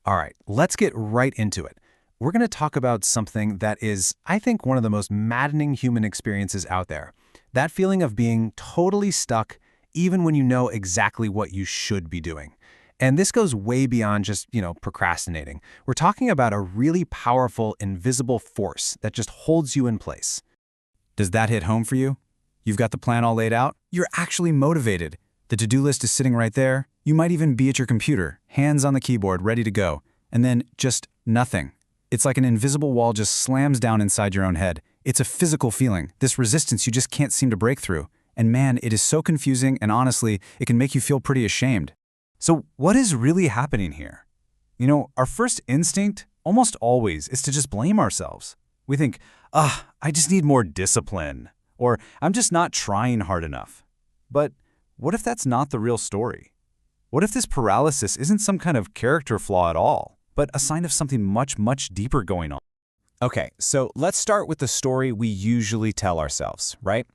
All right, let's get right into it. We're going to talk about something that is, I think, one of the most maddening human experiences out there. That feeling of being totally stuck, even when you know exactly what you should be doing. And this goes way beyond just, procrastinating. We're talking about a really powerful, invisible force that just holds you in place. Does that hit home for you? You've got the plan all laid out? You're actually motivated. The to-do list is sitting right there. You might even be at your computer, hands on the keyboard, ready to go. And then just nothing. It's like an invisible wall just slams down inside your own head. It's a physical feeling, this resistance you just can't seem to break through. And man, it is so confusing, and honestly, it can make you feel pretty ashamed. So what is really happening here? Our first instinct, almost always, is to just blame ourselves. We think, I just need more discipline, or I'm just not trying hard enough. But what if that's not the real story? What if this paralysis isn't some kind of character flaw at all, but a sign of something much, much deeper going on? Okay, so let's start with the story we usually tell ourselves, right?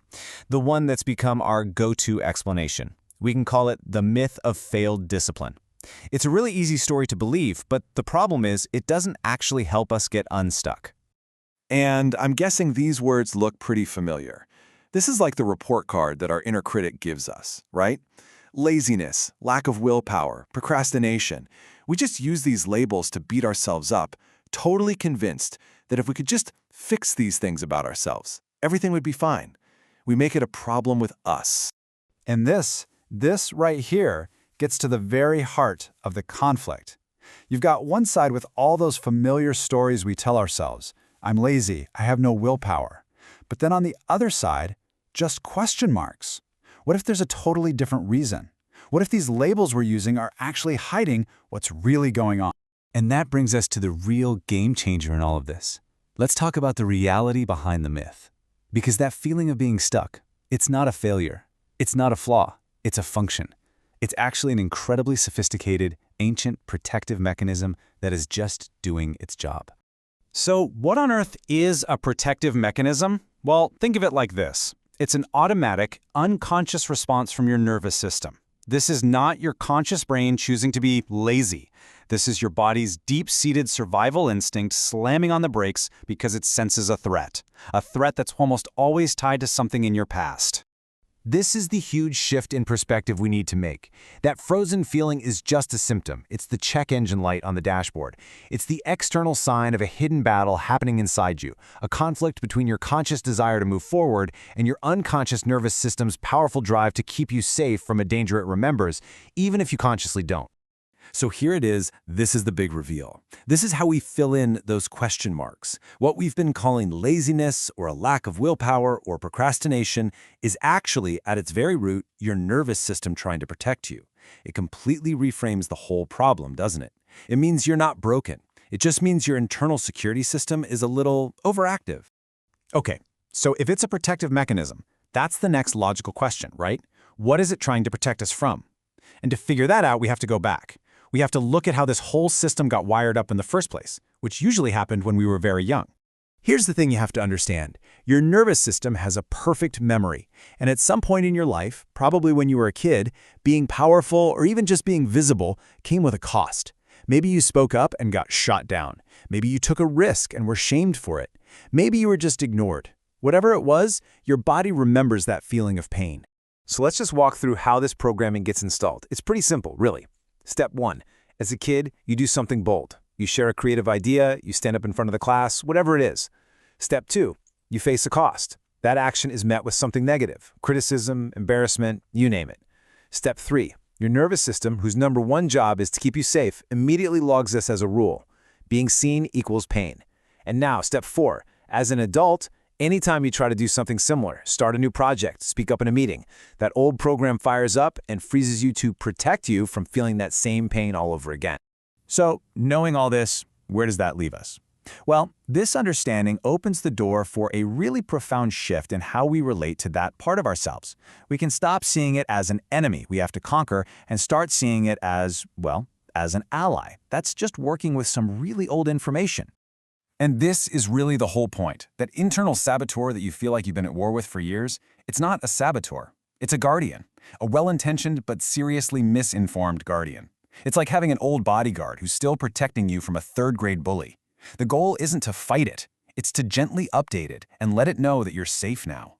The one that's become our go-to explanation. We can call it the myth of failed discipline. It's a really easy story to believe, but the problem is it doesn't actually help us get unstuck. And I'm guessing these words look pretty familiar. This is like the report card that our inner critic gives us, right? Laziness, lack of willpower, procrastination. We just use these labels to beat ourselves up, totally convinced that if we could just fix these things about ourselves, everything would be fine. We make it a problem with us. And this right here gets to the very heart of the conflict. You've got one side with all those familiar stories we tell ourselves. I'm lazy, I have no willpower. But then on the other side, just question marks. What if there's a totally different reason? What if these labels we're using are actually hiding what's really going on? And that brings us to the real game changer in all of this. Let's talk about the reality behind the myth. Because that feeling of being stuck, it's not a failure. It's not a flaw. It's a function. It's actually an incredibly sophisticated, ancient protective mechanism that is just doing its job. So what on earth is a protective mechanism? Well, think of it like this. It's an automatic, unconscious response from your nervous system. This is not your conscious brain choosing to be lazy. This is your body's deep-seated survival instinct slamming on the brakes because it senses a threat that's almost always tied to something in your past. This is the huge shift in perspective we need to make. That frozen feeling is just a symptom. It's the check engine light on the dashboard. It's the external sign of a hidden battle happening inside you, a conflict between your conscious desire to move forward and your unconscious nervous system's powerful drive to keep you safe from a danger it remembers, even if you consciously don't. So here it is, this is the big reveal. This is how we fill in those question marks. What we've been calling laziness or a lack of willpower or procrastination is actually, at its very root, your nervous system trying to protect you. It completely reframes the whole problem, doesn't it? It means you're not broken. It just means your internal security system is a little overactive. Okay, so if it's a protective mechanism, that's the next logical question, right? What is it trying to protect us from? And to figure that out, we have to go back. We have to look at how this whole system got wired up in the first place, which usually happened when we were very young. Here's the thing you have to understand. Your nervous system has a perfect memory, and at some point in your life, probably when you were a kid, being powerful or even just being visible came with a cost. Maybe you spoke up and got shot down. Maybe you took a risk and were shamed for it. Maybe you were just ignored. Whatever it was, your body remembers that feeling of pain. So let's just walk through how this programming gets installed. It's pretty simple, really. Step 1. As a kid, you do something bold. You share a creative idea, you stand up in front of the class, whatever it is. Step 2. You face a cost. That action is met with something negative, criticism, embarrassment, you name it. Step 3. Your nervous system, whose number one job is to keep you safe, immediately logs this as a rule. Being seen equals pain. And now, step 4. As an adult, anytime you try to do something similar, start a new project, speak up in a meeting, that old program fires up and freezes you to protect you from feeling that same pain all over again. So, knowing all this, where does that leave us? Well, this understanding opens the door for a really profound shift in how we relate to that part of ourselves. We can stop seeing it as an enemy we have to conquer and start seeing it as, well, as an ally. That's just working with some really old information. And this is really the whole point. That internal saboteur that you feel like you've been at war with for years, it's not a saboteur. It's a guardian. A well-intentioned but seriously misinformed guardian. It's like having an old bodyguard who's still protecting you from a third-grade bully. The goal isn't to fight it. It's to gently update it and let it know that you're safe now.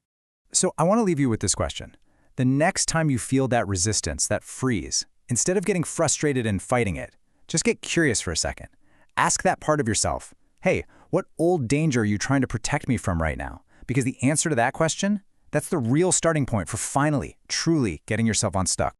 So I want to leave you with this question. The next time you feel that resistance, that freeze, instead of getting frustrated and fighting it, just get curious for a second. Ask that part of yourself, hey, what old danger are you trying to protect me from right now? Because the answer to that question, that's the real starting point for finally, truly getting yourself unstuck.